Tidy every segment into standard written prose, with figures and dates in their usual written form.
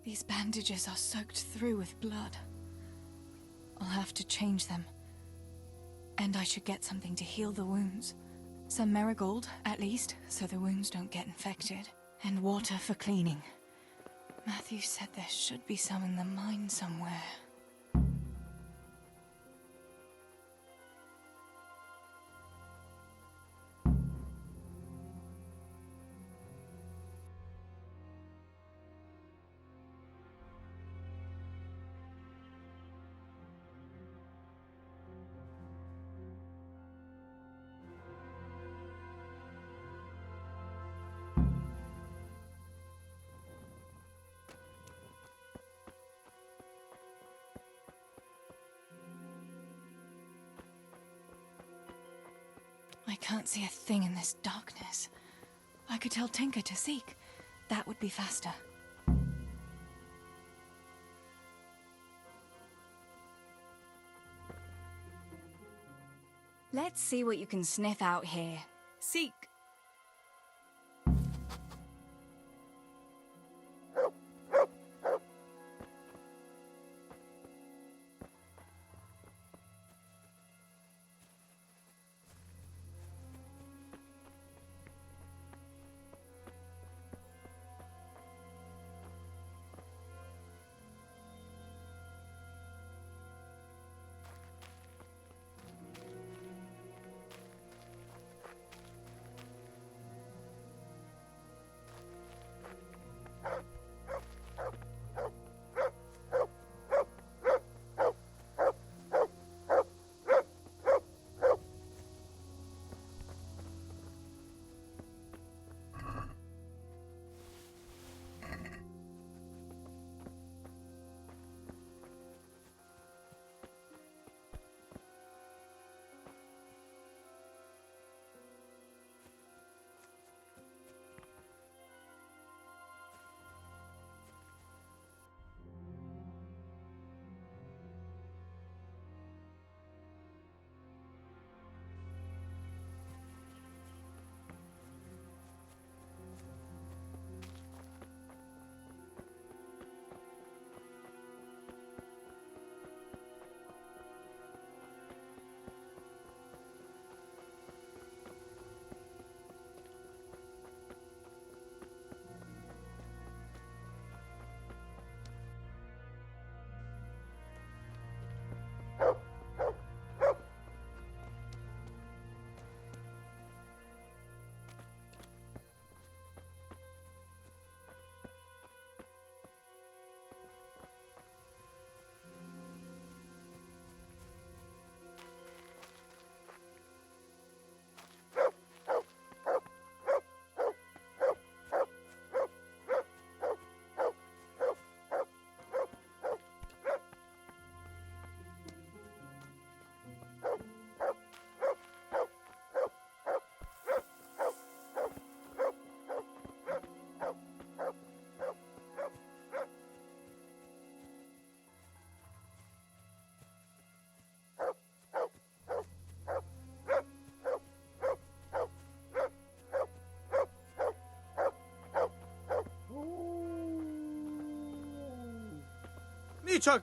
These bandages are soaked through with blood. I'll have to change them. And I should get something to heal the wounds. Some marigold, at least, so the wounds don't get infected. And water for cleaning. Matthew said there should be some in the mine somewhere. I can't see a thing in this darkness. I could tell Tinker to seek. That would be faster. Let's see what you can sniff out here. Seek.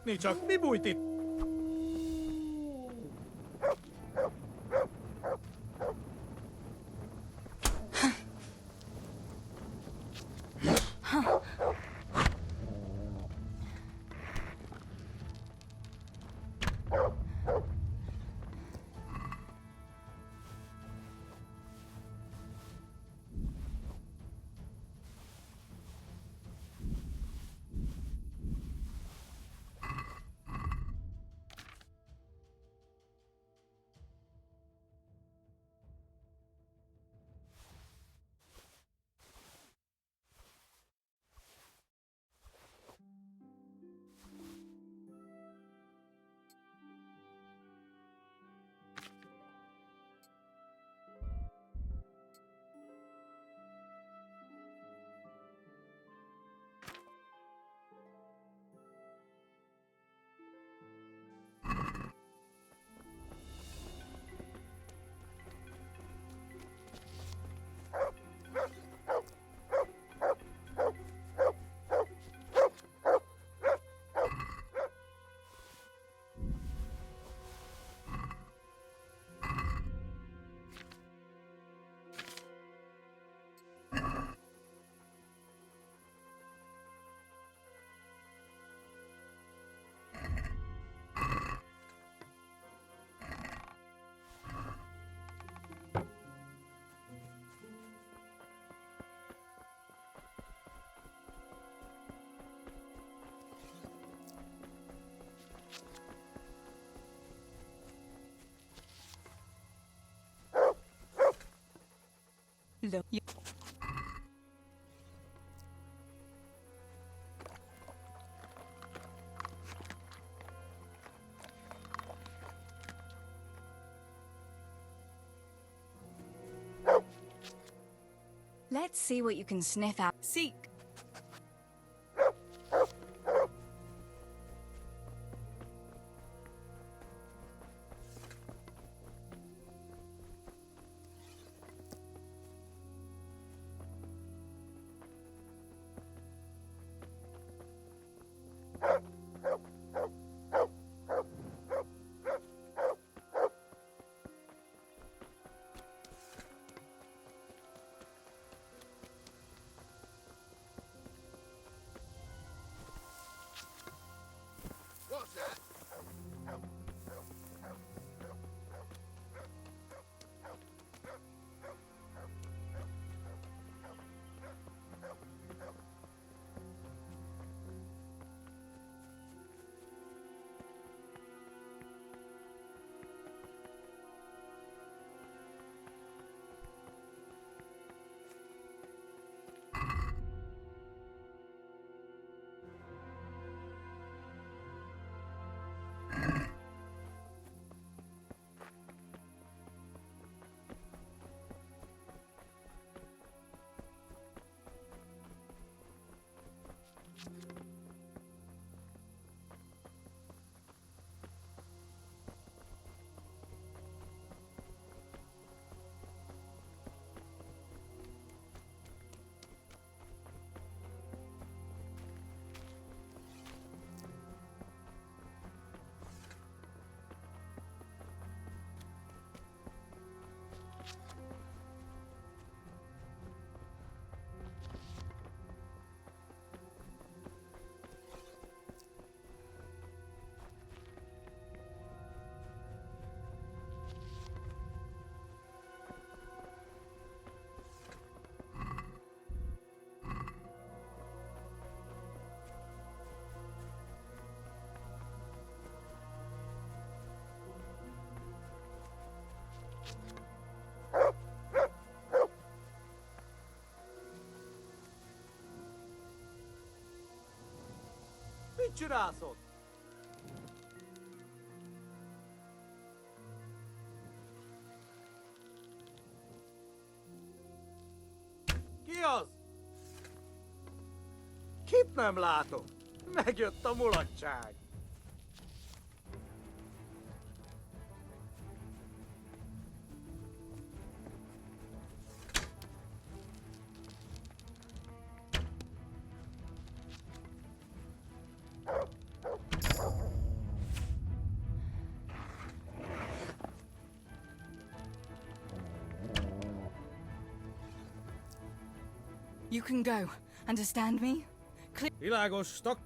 Niczak, mi bújtit! the... Let's see what you can sniff out. Seek. Mit csinálsz ott? Ki az? Kit nem látok? Megjött a mulatság. You can go. Understand me? Világos, stak.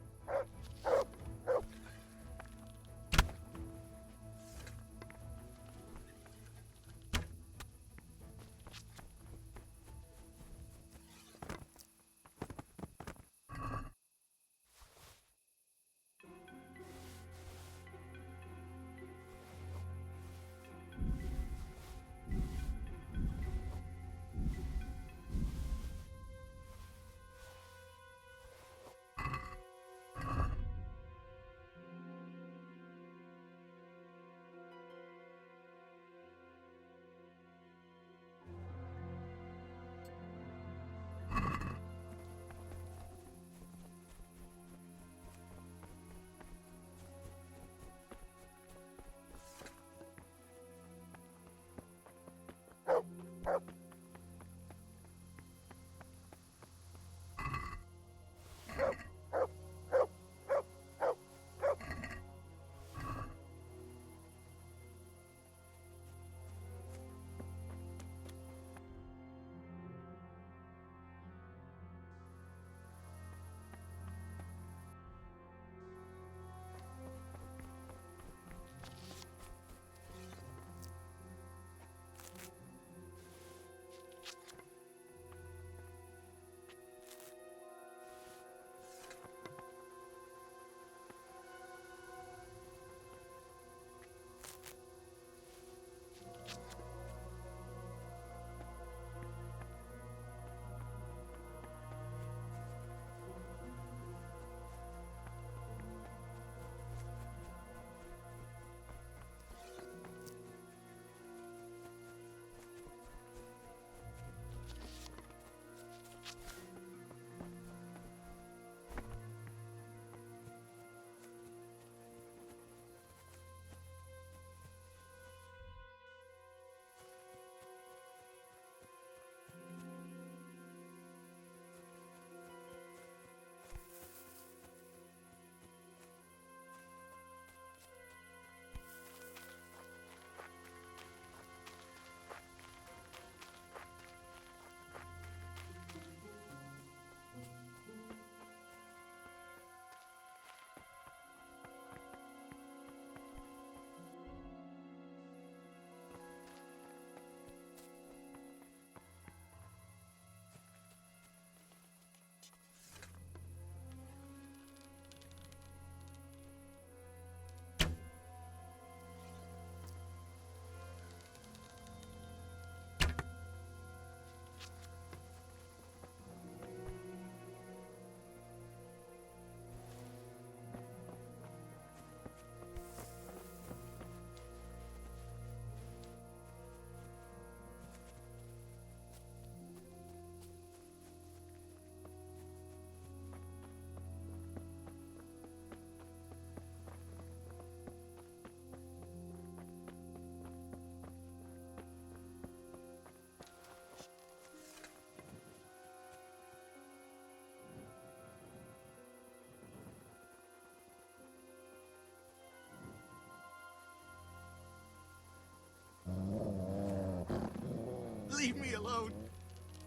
Leave me alone.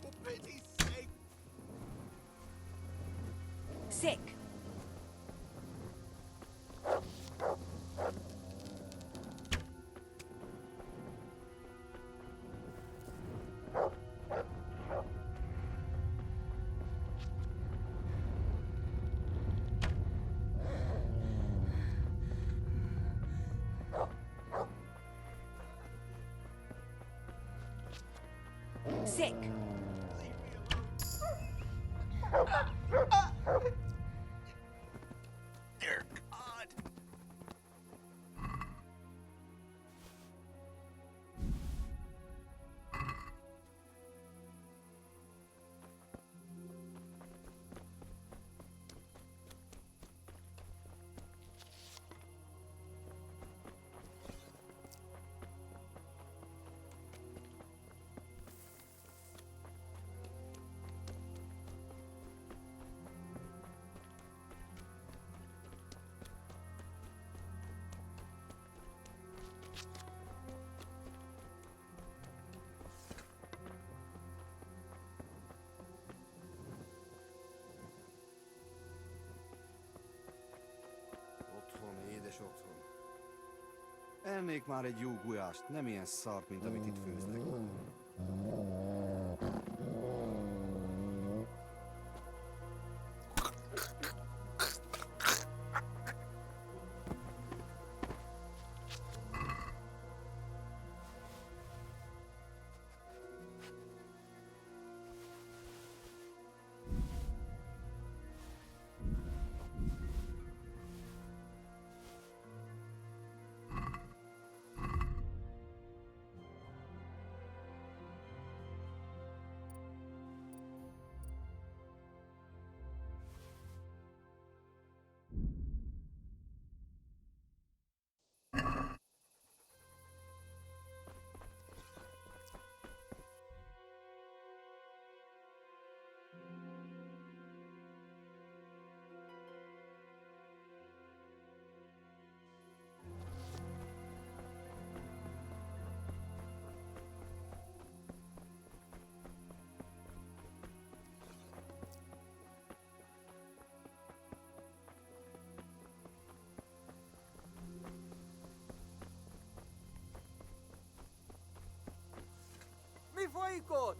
For pity's sake. Sick. Sick. Dear God. Otthon, édes otthon. Ennék már egy jó gulyást, nem ilyen szart, mint amit itt főznek. Mi folyik ott?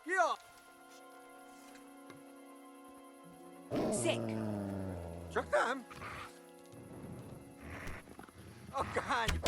Ki a... Sick. Csak nem? A kány...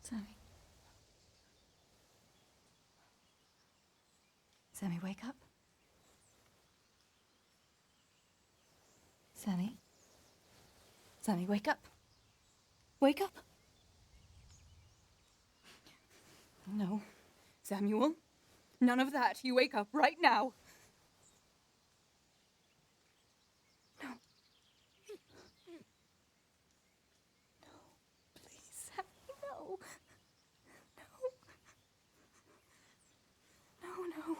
Sammy. Sammy, wake up. Sammy. Sammy, wake up. Wake up. No. Samuel. None of that. You wake up right now. No. No. Please, Sammy, no. No. No, no.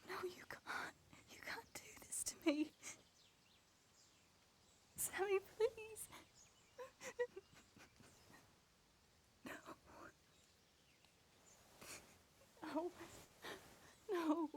No, you can't. You can't do this to me. Sammy, please. No. No. No.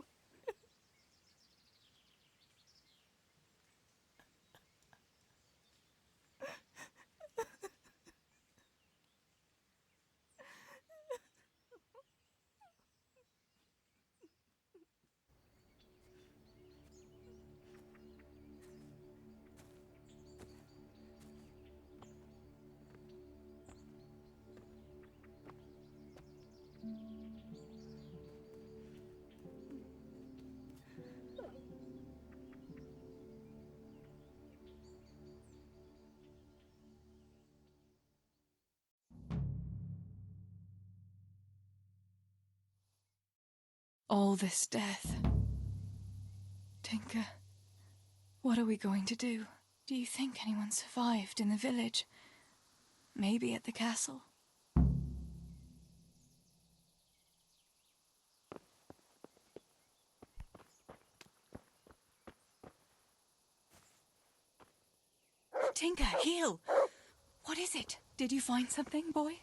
All this death. Tinker, what are we going to do? Do you think anyone survived in the village? Maybe at the castle? Tinker, heal! What is it? Did you find something, boy?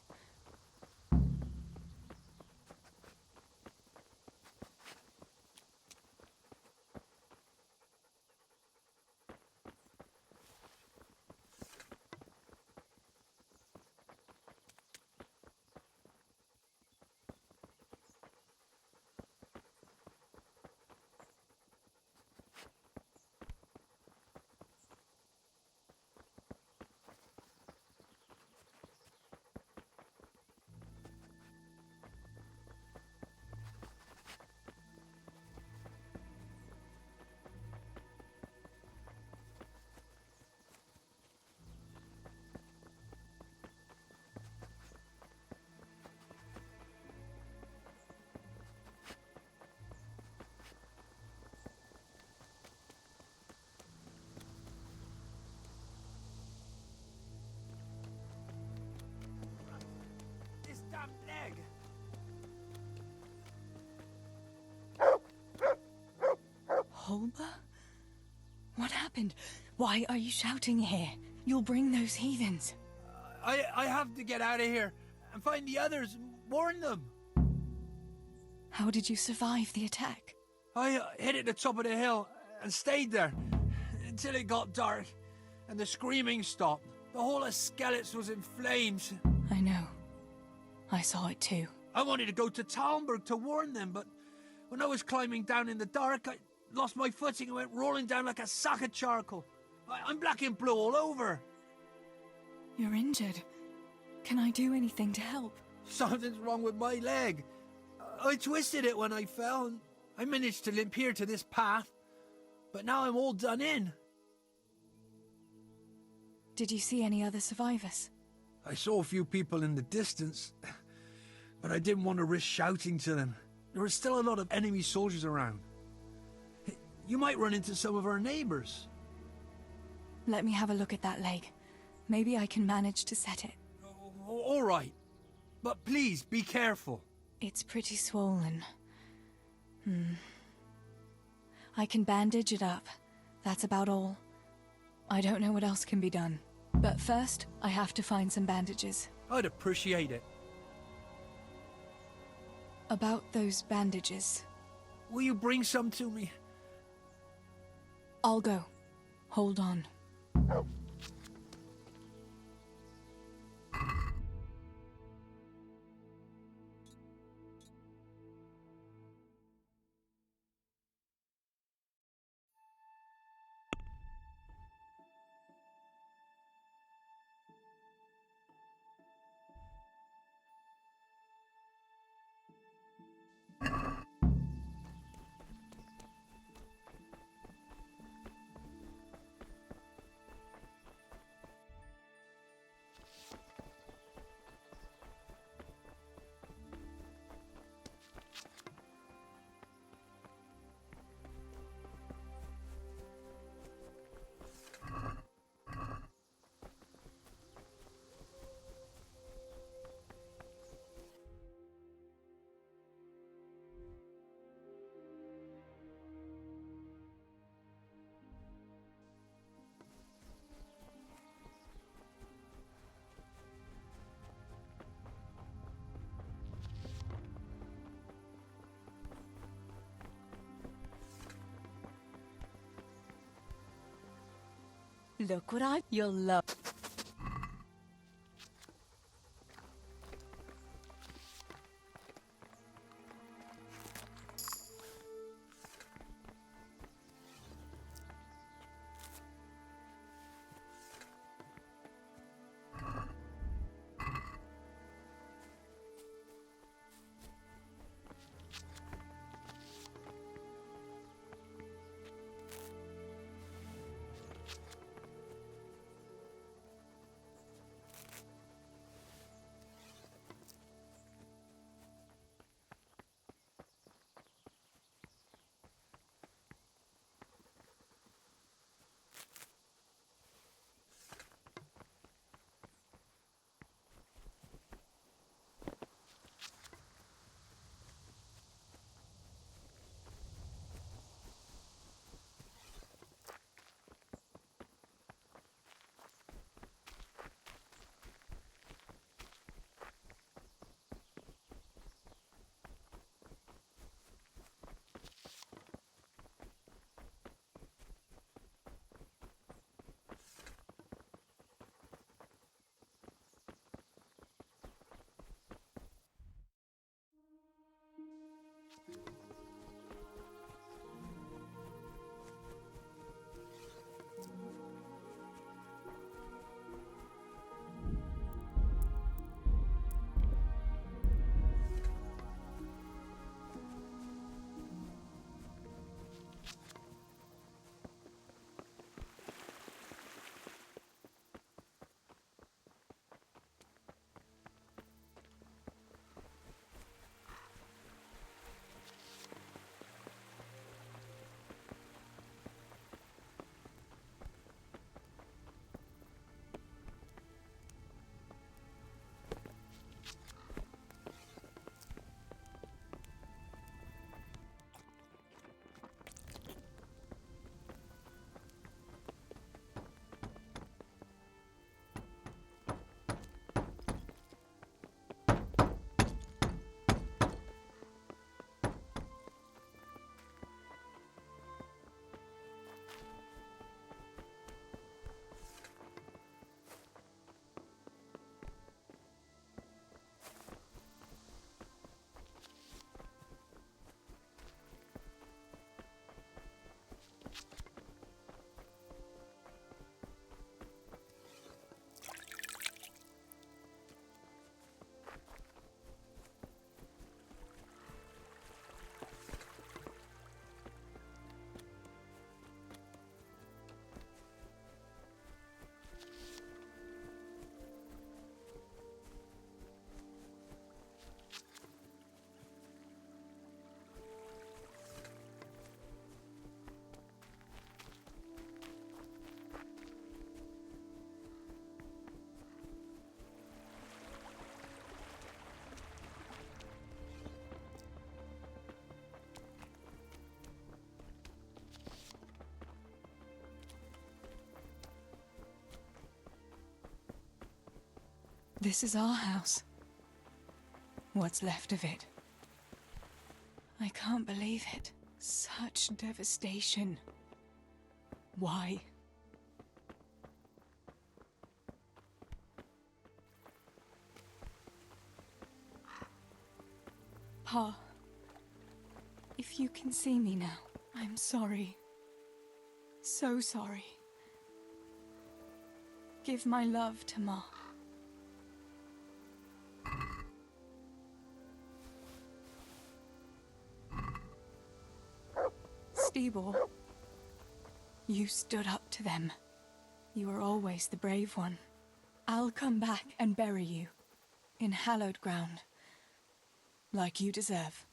This damn leg! Holber? What happened? Why are you shouting here? You'll bring those heathens. I have to get out of here and find the others and warn them. How did you survive the attack? I hid at the top of the hill and stayed there until it got dark and the screaming stopped. The whole of Skeleton was in flames. I know. I saw it too. I wanted to go to Talmberg to warn them, but when I was climbing down in the dark, I lost my footing and went rolling down like a sack of charcoal. I'm black and blue all over. You're injured. Can I do anything to help? Something's wrong with my leg. I twisted it when I fell, and I managed to limp here to this path. But now I'm all done in. Did you see any other survivors? I saw a few people in the distance, but I didn't want to risk shouting to them. There were still a lot of enemy soldiers around. You might run into some of our neighbors. Let me have a look at that leg. Maybe I can manage to set it. All right, but please be careful. It's pretty swollen. I can bandage it up. That's about all. I don't know what else can be done. But first, I have to find some bandages. I'd appreciate it. About those bandages. Will you bring some to me? I'll go. Hold on. Look what you'll love. This is our house. What's left of it. I can't believe it. Such devastation. Why? Pa, if you can see me now, I'm sorry. So sorry. Give my love to Ma. Stibor, you stood up to them. You were always the brave one. I'll come back and bury you in hallowed ground, like you deserve.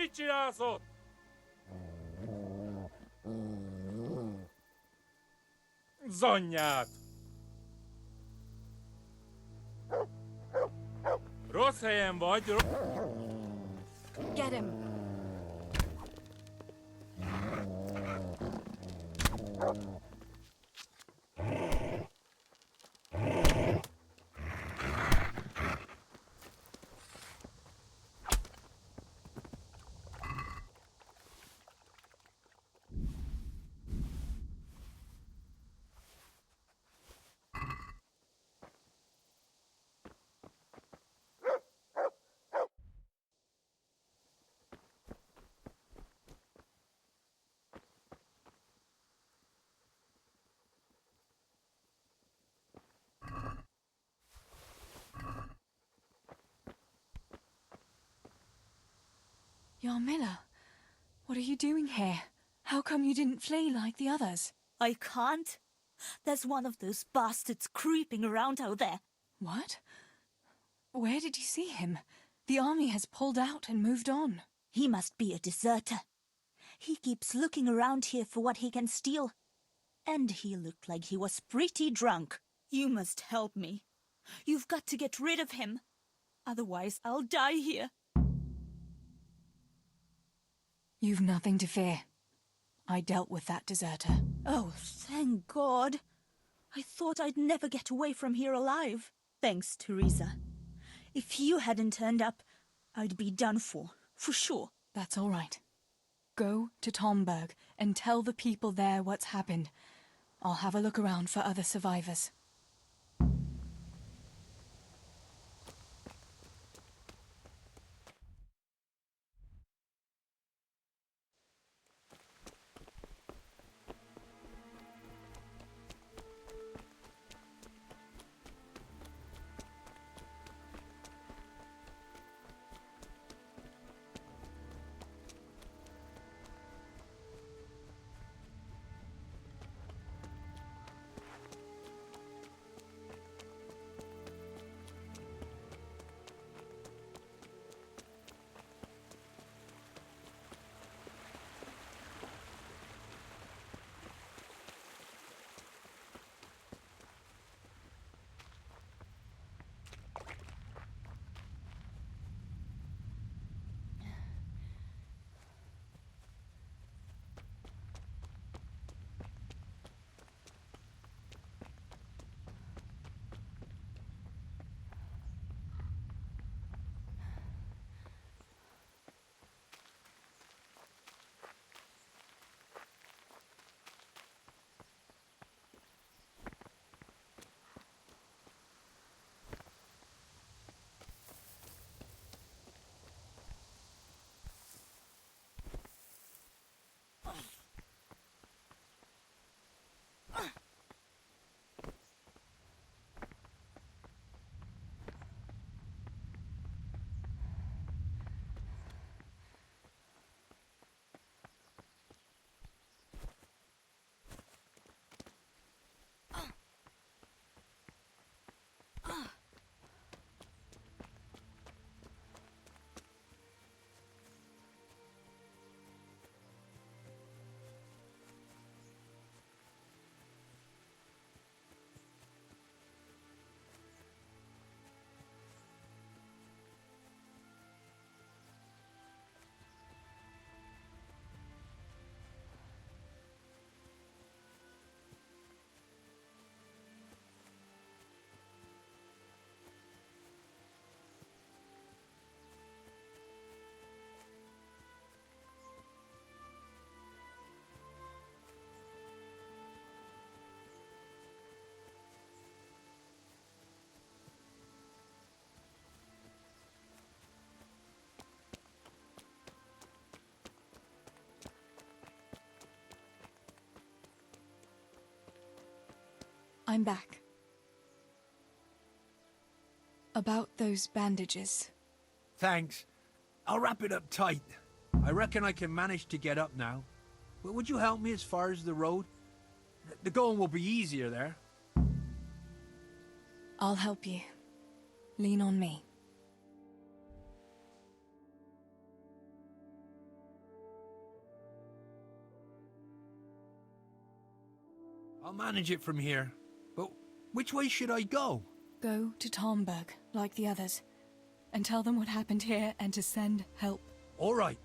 Mit csinálsz ott? Zanyját! Rossz helyen vagy, Get him. Yarmila, what are you doing here? How come you didn't flee like the others? I can't. There's one of those bastards creeping around out there. What? Where did you see him? The army has pulled out and moved on. He must be a deserter. He keeps looking around here for what he can steal. And he looked like he was pretty drunk. You must help me. You've got to get rid of him. Otherwise, I'll die here. You've nothing to fear. I dealt with that deserter. Oh, thank God. I thought I'd never get away from here alive. Thanks, Teresa. If you hadn't turned up, I'd be done for sure. That's all right. Go to Tomberg and tell the people there what's happened. I'll have a look around for other survivors. I'm back. About those bandages. Thanks. I'll wrap it up tight. I reckon I can manage to get up now. But would you help me as far as the road? The going will be easier there. I'll help you. Lean on me. I'll manage it from here. But which way should I go? Go to Tomberg, like the others, and tell them what happened here and to send help. All right.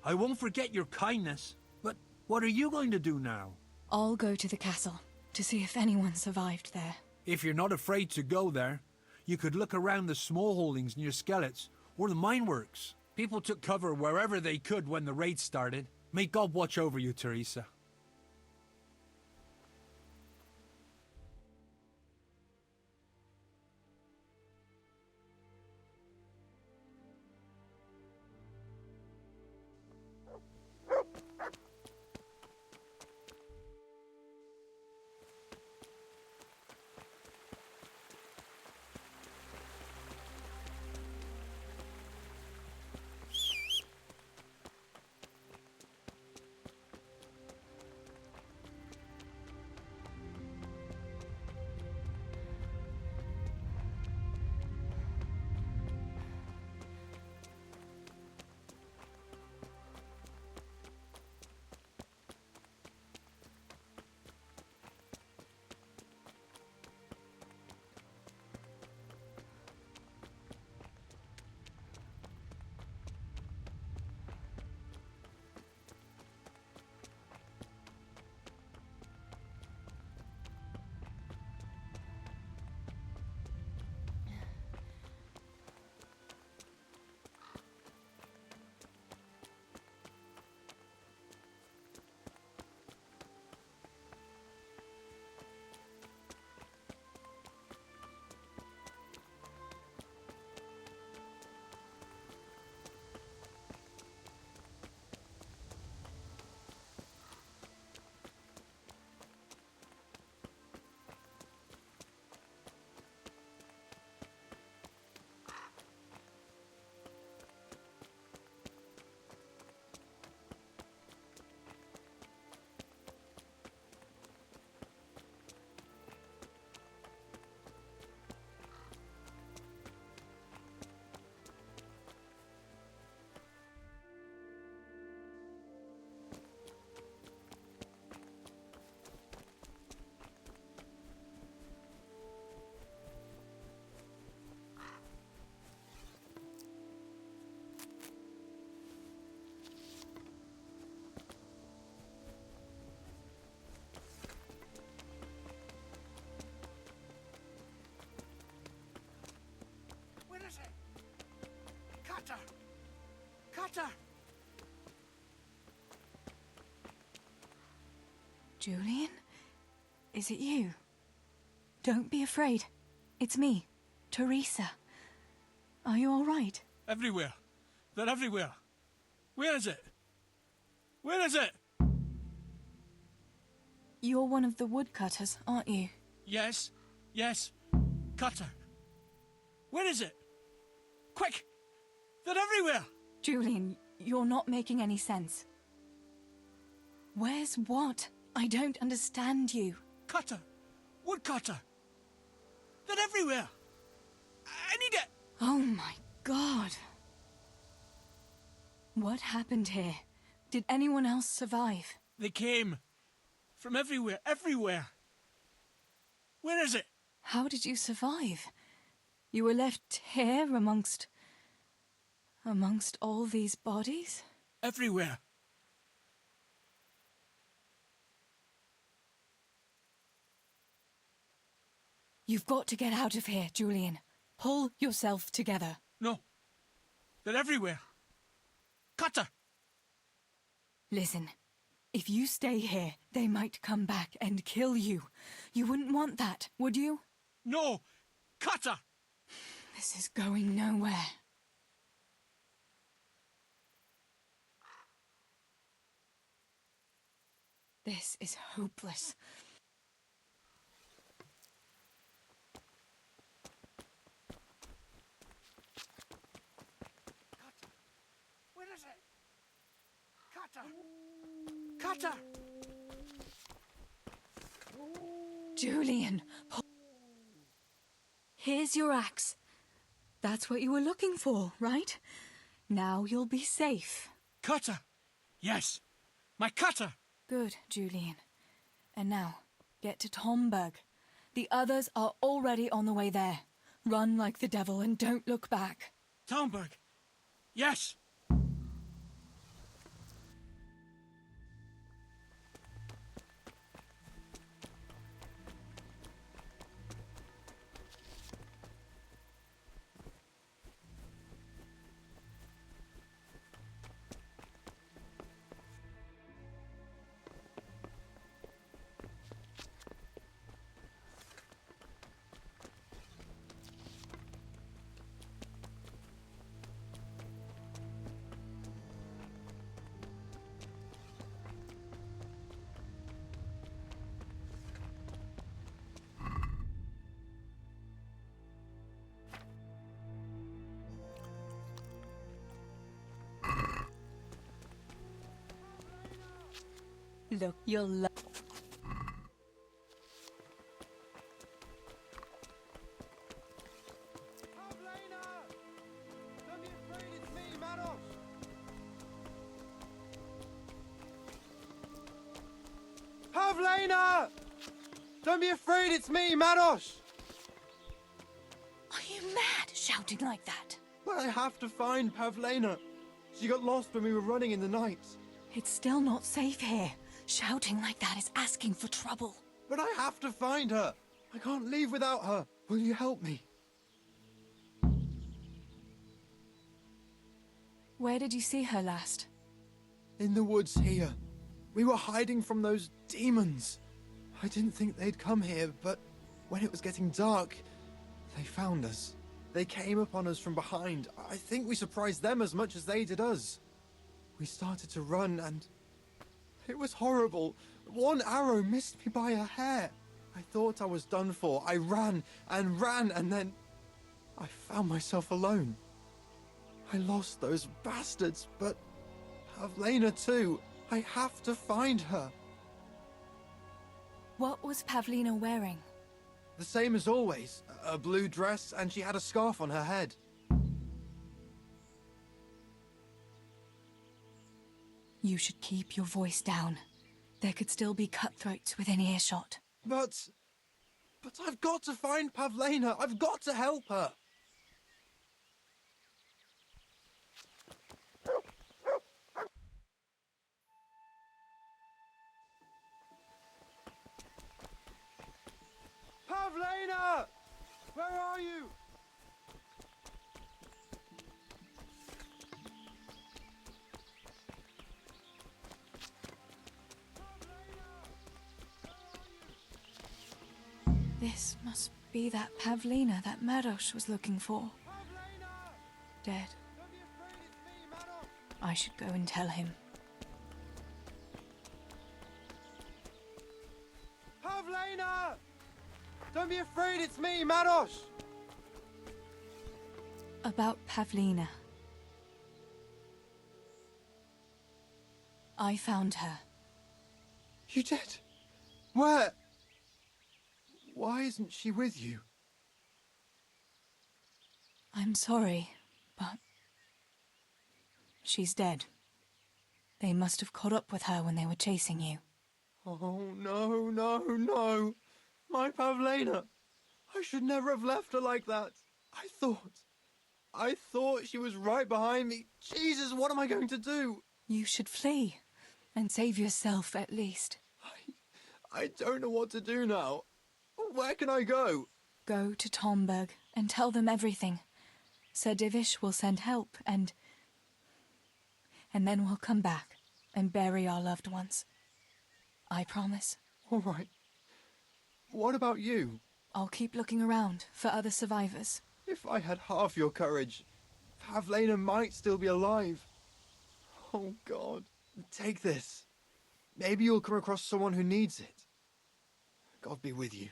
I won't forget your kindness. But what are you going to do now? I'll go to the castle to see if anyone survived there. If you're not afraid to go there, you could look around the small holdings near Skellets or the mineworks. People took cover wherever they could when the raid started. May God watch over you, Teresa. Where is it? Cutter! Cutter! Julian? Is it you? Don't be afraid. It's me, Teresa. Are you all right? Everywhere. They're everywhere. Where is it? Where is it? You're one of the woodcutters, aren't you? Yes. Yes. Cutter. Where is it? Quick! They're everywhere! Julian, you're not making any sense. Where's what? I don't understand you. Cutter! Woodcutter! They're everywhere! I need it! Oh my God. What happened here? Did anyone else survive? They came. From everywhere, everywhere! Where is it? How did you survive? You were left here amongst all these bodies? Everywhere. You've got to get out of here, Julian. Pull yourself together. No. They're everywhere. Cutter! Listen, if you stay here, they might come back and kill you. You wouldn't want that, would you? No! Cutter! This is going nowhere. This is hopeless. Where is it? Cutter! Cutter! Julian, here's your axe. That's what you were looking for, right? Now you'll be safe. Cutter! Yes! My cutter! Good, Julian. And now, Get to Tomberg. The others are already on the way there. Run like the devil and don't look back. Talmberg! Yes! Look, you'll love. Pavlena! Don't be afraid, it's me, Manos! Pavlena! Don't be afraid, it's me, Manos! Are you mad, shouting like that? But I have to find Pavlena. She got lost when we were running in the night. It's still not safe here. Shouting like that is asking for trouble. But I have to find her. I can't leave without her. Will you help me? Where did you see her last? In the woods here. We were hiding from those demons. I didn't think they'd come here, but when it was getting dark, they found us. They came upon us from behind. I think we surprised them as much as they did us. We started to run and it was horrible. One arrow missed me by a hair. I thought I was done for. I ran and ran and then I found myself alone. I lost those bastards, but Pavlena too. I have to find her. What was Pavlina wearing? The same as always. A blue dress, and she had a scarf on her head. You should keep your voice down. There could still be cutthroats within earshot. But I've got to find Pavlena. I've got to help her. Pavlena! Where are you? This must be that Pavlina that Maros was looking for. Dead. Don't be afraid, it's me, Manos. I should go and tell him. Pavlena! Don't be afraid, it's me, Manos. About Pavlina. I found her. You did? Where? Why isn't she with you? I'm sorry, but she's dead. They must have caught up with her when they were chasing you. Oh, no, no, no. My Pavlena. I should never have left her like that. I thought she was right behind me. Jesus, what am I going to do? You should flee and save yourself at least. I don't know what to do now. Where can I go? Go to Tomberg and tell them everything. Sir Divish will send help and then we'll come back and bury our loved ones. I promise. All right. What about you? I'll keep looking around for other survivors. If I had half your courage, Pavlena might still be alive. Oh, God. Take this. Maybe you'll come across someone who needs it. God be with you.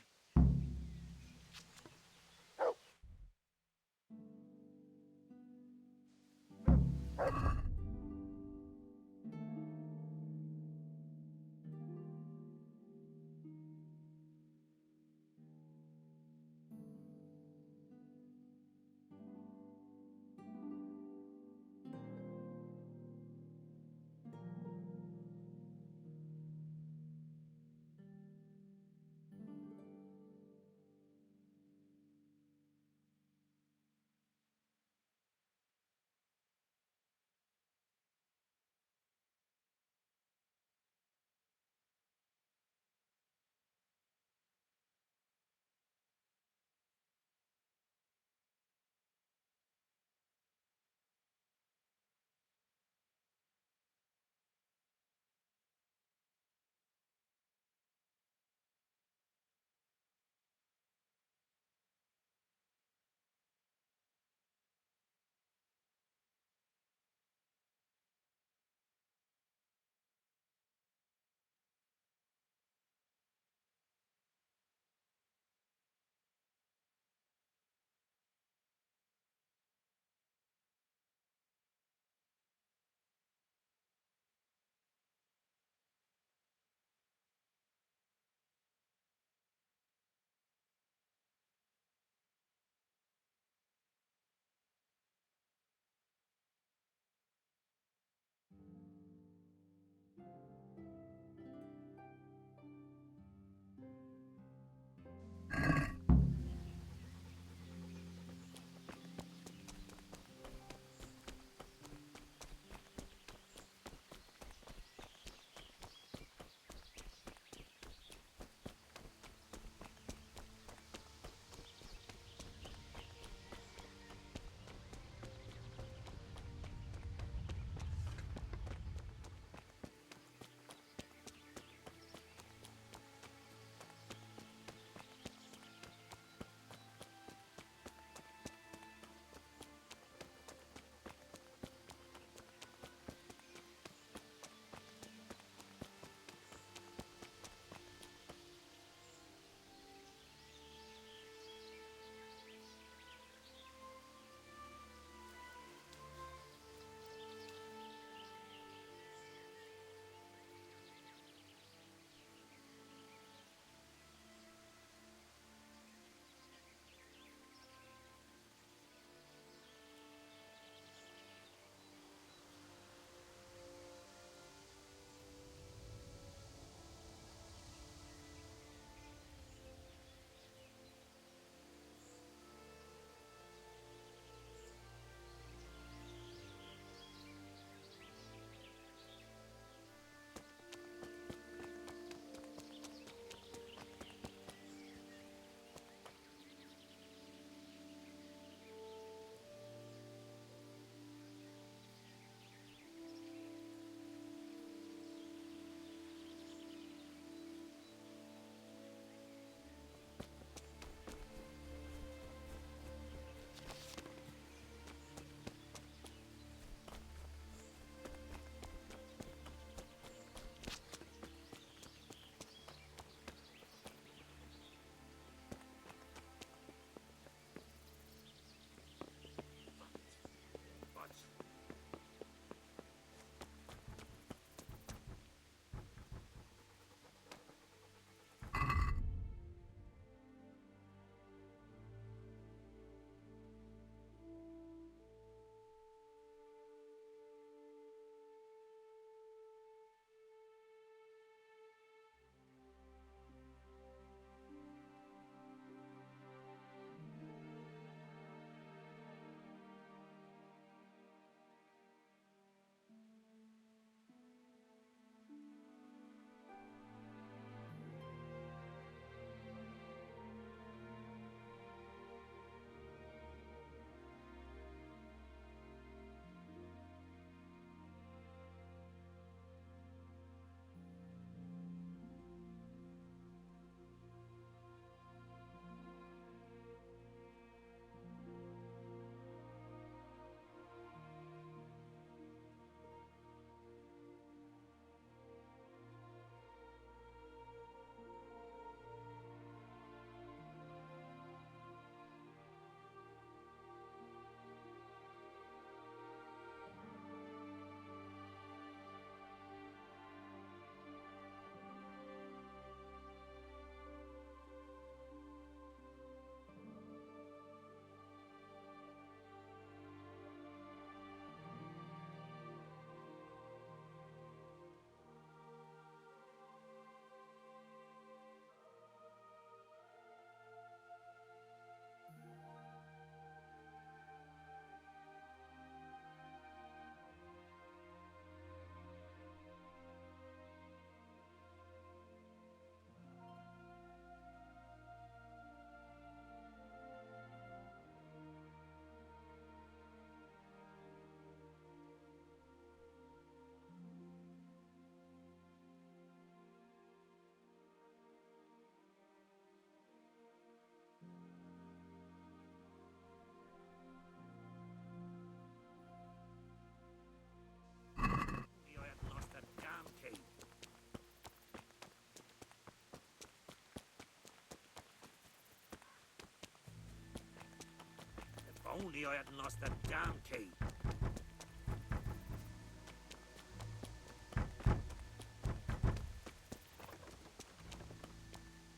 only I hadn't lost that damn key.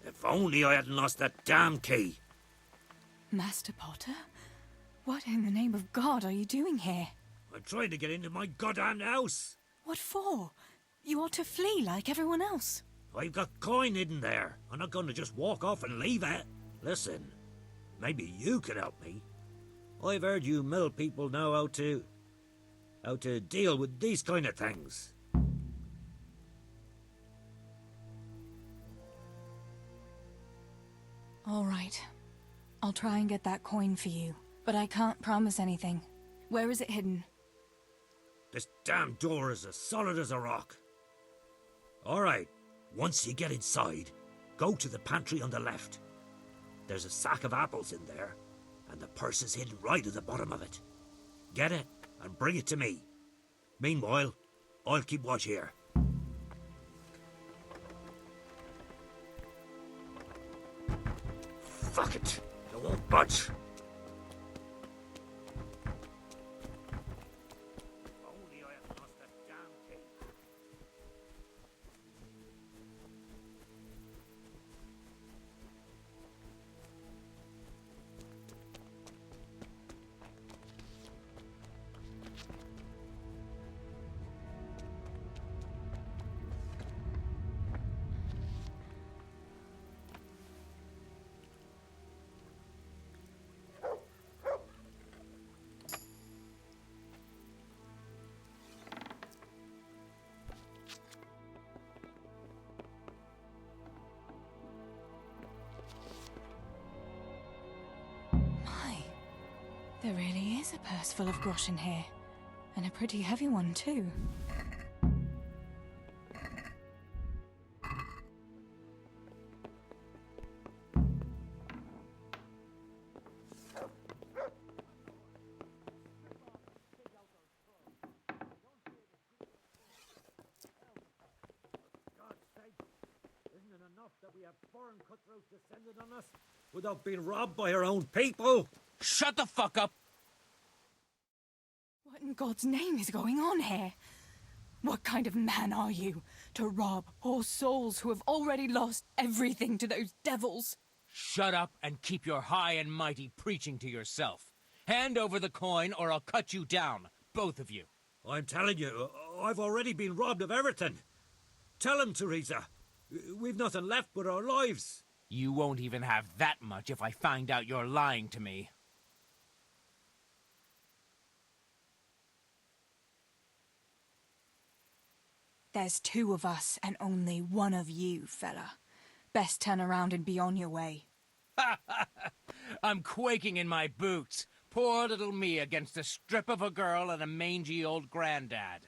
If only I hadn't lost that damn key. Master Potter? What in the name of God are you doing here? I'm trying to get into my goddamn house. What for? You ought to flee like everyone else. I've got coin hidden there. I'm not going to just walk off and leave it. Listen, maybe you could help me. I've heard you mill people know how to deal with these kind of things. All right. I'll try and get that coin for you, but I can't promise anything. Where is it hidden? This damn door is as solid as a rock. All right, once you get inside, go to the pantry on the left. There's a sack of apples in there, and the purse is hidden right at the bottom of it. Get it and bring it to me. Meanwhile, I'll keep watch here. Fuck it. I won't budge. If only I hadn't lost that damn key. My, there really is a purse full of groschen here. And a pretty heavy one, too. God's sake, isn't it enough that we have foreign cutthroats descended on us without being robbed by our own people? Shut the fuck up! What in God's name is going on here? What kind of man are you to rob poor souls who have already lost everything to those devils? Shut up and keep your high and mighty preaching to yourself. Hand over the coin or I'll cut you down, both of you. I'm telling you, I've already been robbed of everything. Tell him, Teresa. We've nothing left but our lives. You won't even have that much if I find out you're lying to me. There's two of us and only one of you, fella. Best turn around and be on your way. I'm quaking in my boots. Poor little me against a strip of a girl and a mangy old granddad.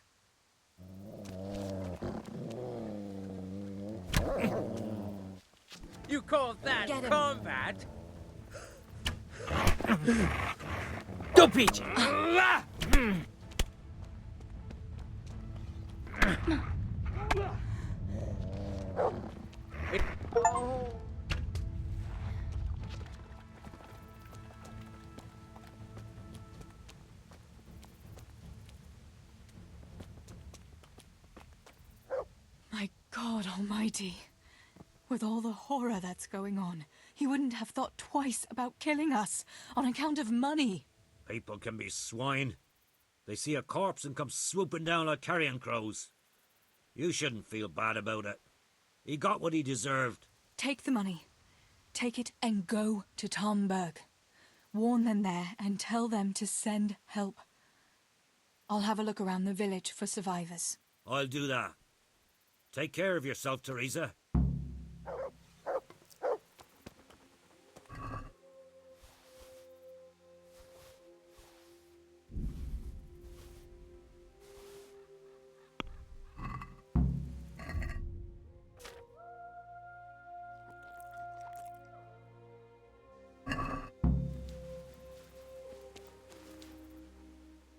You call that Get him. combat? Go, Peach! My God Almighty. With all the horror that's going on, he wouldn't have thought twice about killing us on account of money. People can be swine. They see a corpse and come swooping down like carrion crows. You shouldn't feel bad about it. He got what he deserved. Take the money. Take it and go to Tomberg. Warn them there and tell them to send help. I'll have a look around the village for survivors. I'll do that. Take care of yourself, Teresa.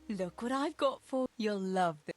Look what I've got for you. You'll love this.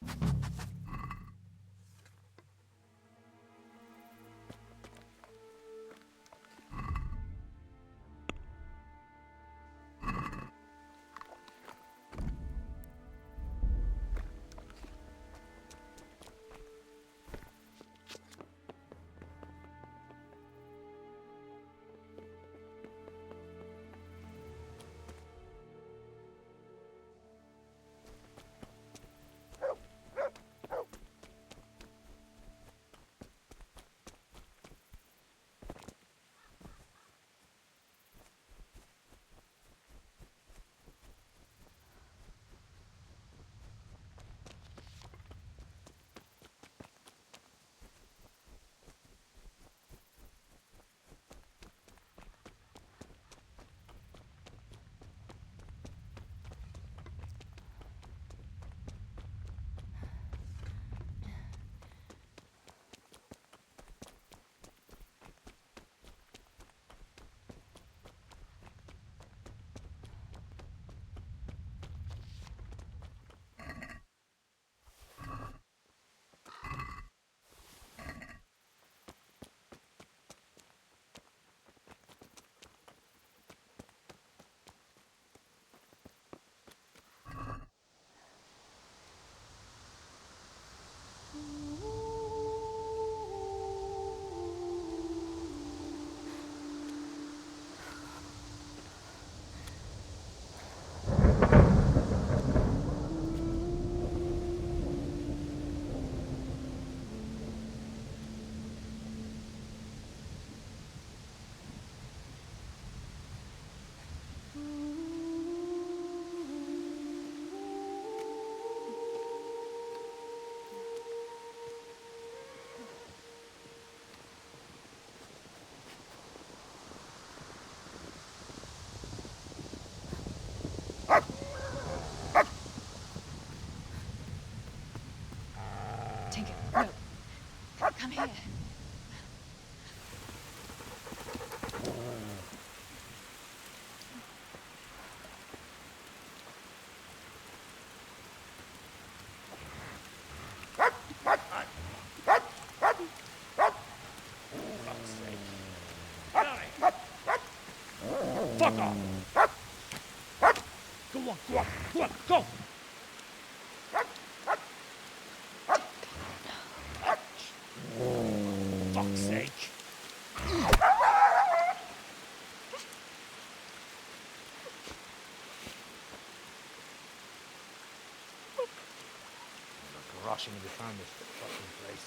Come here. Fuck off! Go on, go on, go on, go! Fuck's sake! Rushing to find this fucking place.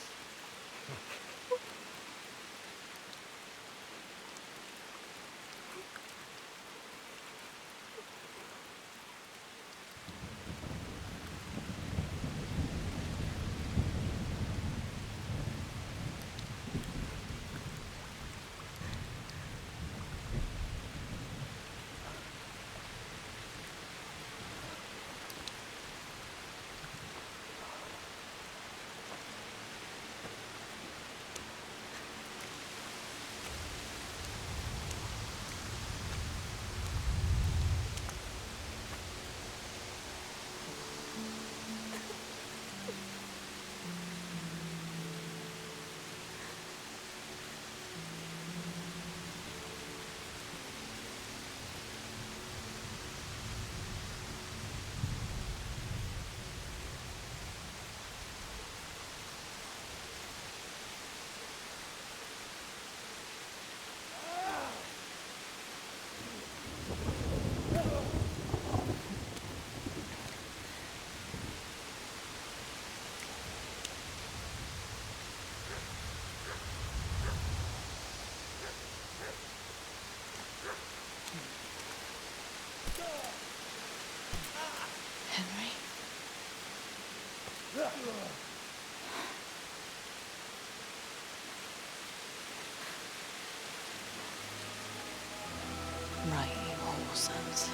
Henry. Right, you whole sons.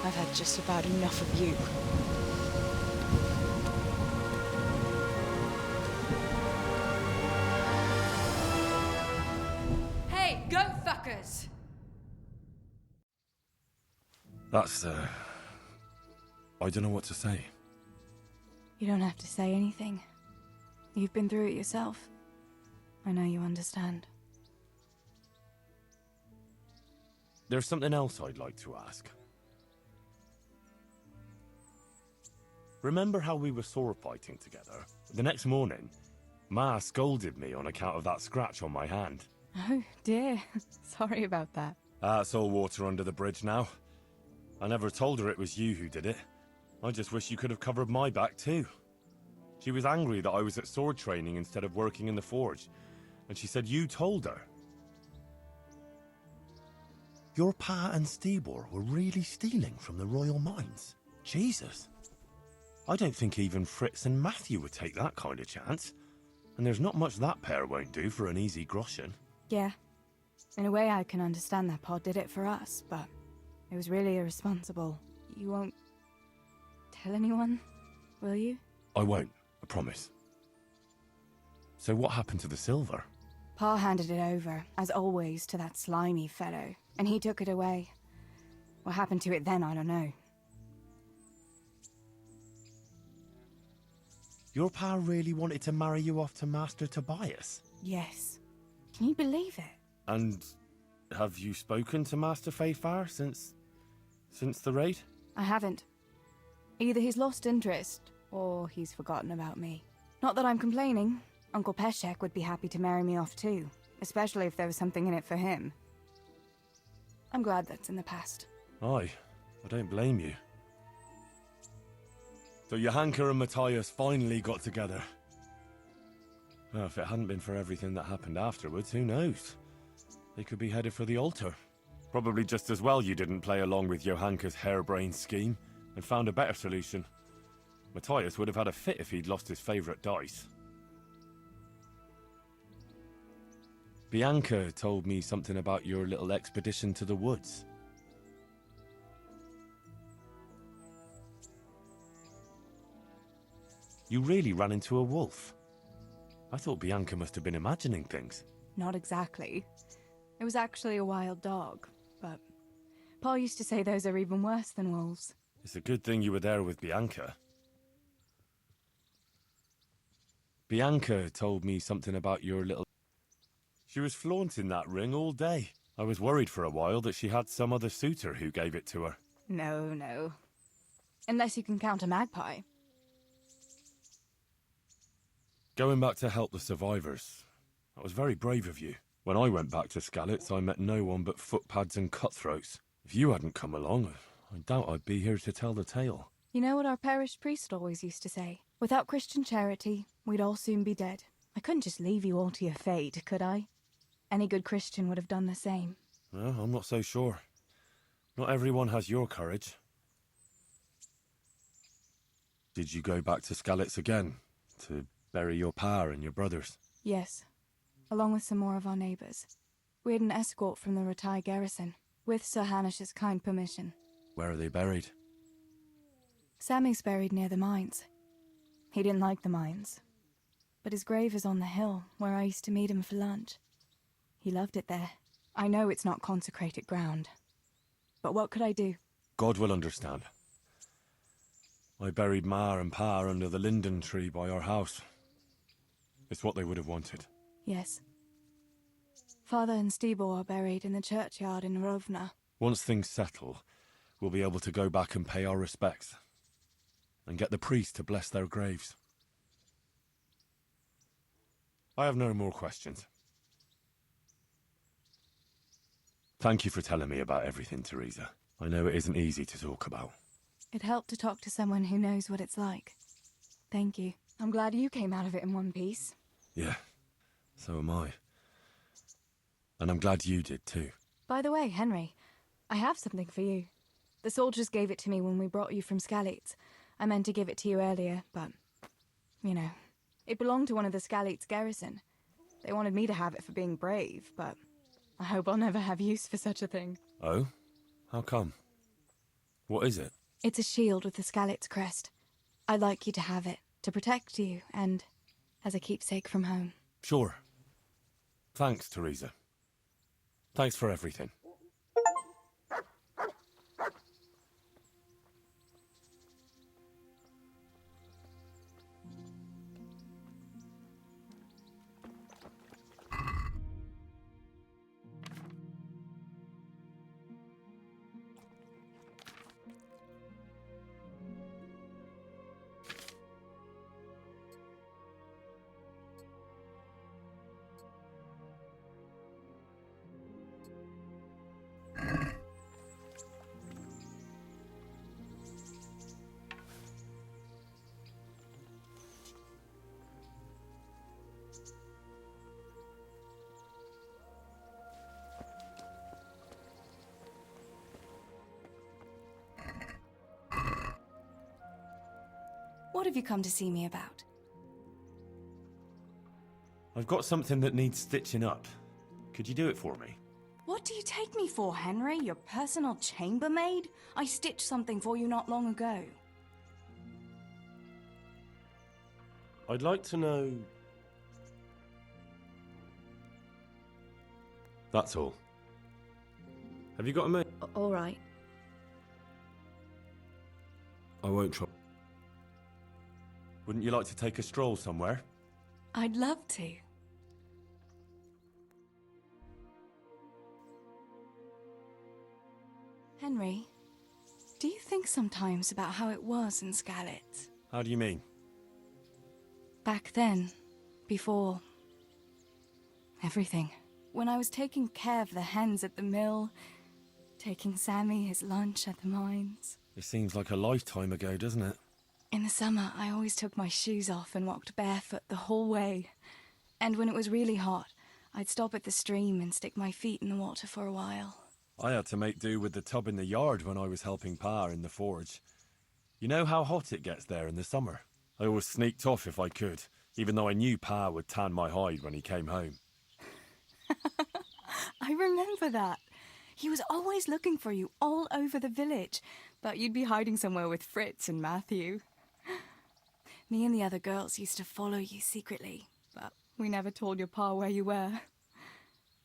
I've had just about enough of you. Hey, go fuckers! That's, I don't know what to say. You don't have to say anything. You've been through it yourself. I know you understand. There's something else I'd like to ask. Remember how we were sword fighting together? The next morning, Ma scolded me on account of that scratch on my hand. Oh, dear. Sorry about that. That's all water under the bridge now. I never told her it was you who did it. I just wish you could have covered my back too. She was angry that I was at sword training instead of working in the forge, and she said you told her. Your pa and Stibor were really stealing from the royal mines? Jesus. I don't think even Fritz and Matthew would take that kind of chance. And there's not much that pair won't do for an easy groschen. Yeah. In a way, I can understand that Pa did it for us, but it was really irresponsible. You won't tell anyone, will you? I won't, I promise. So what happened to the silver? Pa handed it over, as always, to that slimy fellow, and he took it away. What happened to it then, I don't know. Your pa really wanted to marry you off to Master Tobias? Yes. Can you believe it? And have you spoken to Master Fayfar since the raid? I haven't. Either he's lost interest, or he's forgotten about me. Not that I'm complaining. Uncle Peshek would be happy to marry me off too, especially if there was something in it for him. I'm glad that's in the past. Aye, I don't blame you. So Johanka and Matthias finally got together. Well, if it hadn't been for everything that happened afterwards, who knows? They could be headed for the altar. Probably just as well you didn't play along with Johanka's harebrained scheme and found a better solution. Matthias would have had a fit if he'd lost his favourite dice. Bianca told me something about your little expedition to the woods. You really ran into a wolf. I thought Bianca must have been imagining things. Not exactly. It was actually a wild dog, but Pa used to say those are even worse than wolves. It's a good thing you were there with Bianca. Bianca told me something about your little... She was flaunting that ring all day. I was worried for a while that she had some other suitor who gave it to her. No. Unless you can count a magpie. Going back to help the survivors. That was very brave of you. When I went back to Skalitz, I met no one but footpads and cutthroats. If you hadn't come along, I doubt I'd be here to tell the tale. You know what our parish priest always used to say? Without Christian charity, we'd all soon be dead. I couldn't just leave you all to your fate, could I? Any good Christian would have done the same. Well, I'm not so sure. Not everyone has your courage. Did you go back to Skalitz again? To bury your pa and your brothers? Yes, along with some more of our neighbours. We had an escort from the retired garrison, with Sir Hanish's kind permission. Where are they buried? Sammy's buried near the mines. He didn't like the mines, but his grave is on the hill where I used to meet him for lunch. He loved it there. I know it's not consecrated ground, but what could I do? God will understand. I buried Ma and Pa under the linden tree by our house. It's what they would have wanted. Yes. Father and Stebo are buried in the churchyard in Rovna. Once things settle, we'll be able to go back and pay our respects. And get the priest to bless their graves. I have no more questions. Thank you for telling me about everything, Teresa. I know it isn't easy to talk about. It helped to talk to someone who knows what it's like. Thank you. I'm glad you came out of it in one piece. Yeah, so am I. And I'm glad you did too. By the way, Henry, I have something for you. The soldiers gave it to me when we brought you from Skalitz. I meant to give it to you earlier, but, you know, it belonged to one of the Skalitz garrison. They wanted me to have it for being brave, but I hope I'll never have use for such a thing. Oh? How come? What is it? It's a shield with the Skalitz crest. I'd like you to have it, to protect you, and as a keepsake from home. Sure. Thanks, Teresa. Thanks for everything. What have you come to see me about? I've got something that needs stitching up. Could you do it for me? What do you take me for, Henry? Your personal chambermaid? I stitched something for you not long ago. I'd like to know... That's all. Have you got a minute? All right. I won't try. Wouldn't you like to take a stroll somewhere? I'd love to. Henry, do you think sometimes about how it was in Skalitz? How do you mean? Back then, before everything. When I was taking care of the hens at the mill, taking Sammy his lunch at the mines. It seems like a lifetime ago, doesn't it? In the summer, I always took my shoes off and walked barefoot the whole way. And when it was really hot, I'd stop at the stream and stick my feet in the water for a while. I had to make do with the tub in the yard when I was helping Pa in the forge. You know how hot it gets there in the summer? I always sneaked off if I could, even though I knew Pa would tan my hide when he came home. I remember that. He was always looking for you all over the village, but you'd be hiding somewhere with Fritz and Matthew. Me and the other girls used to follow you secretly, but we never told your pa where you were.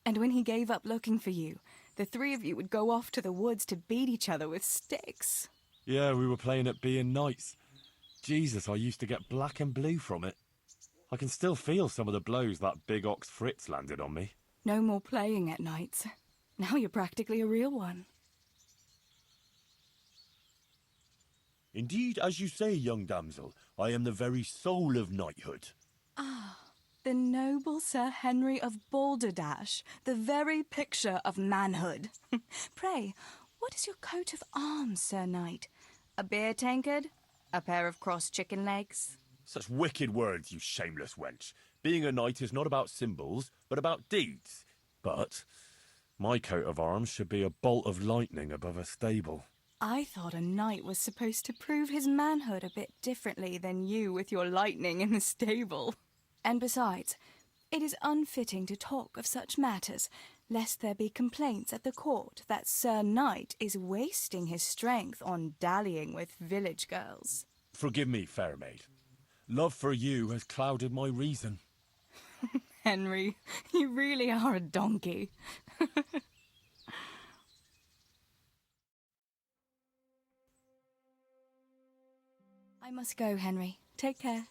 And when he gave up looking for you, the three of you would go off to the woods to beat each other with sticks. Yeah, we were playing at being knights. Jesus, I used to get black and blue from it. I can still feel some of the blows that big ox Fritz landed on me. No more playing at nights. Now you're practically a real one. Indeed, as you say, young damsel, I am the very soul of knighthood. Ah, the noble Sir Henry of Balderdash, the very picture of manhood. Pray, what is your coat of arms, Sir Knight? A beer tankard? A pair of crossed chicken legs? Such wicked words, you shameless wench. Being a knight is not about symbols, but about deeds. But my coat of arms should be a bolt of lightning above a stable. I thought a knight was supposed to prove his manhood a bit differently than you with your lightning in the stable. And besides, it is unfitting to talk of such matters, lest there be complaints at the court that Sir Knight is wasting his strength on dallying with village girls. Forgive me, fair maid. Love for you has clouded my reason. Henry, you really are a donkey. I must go, Henry. Take care.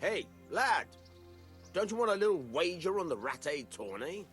Hey, lad! Don't you want a little wager on the rat-aid tourney?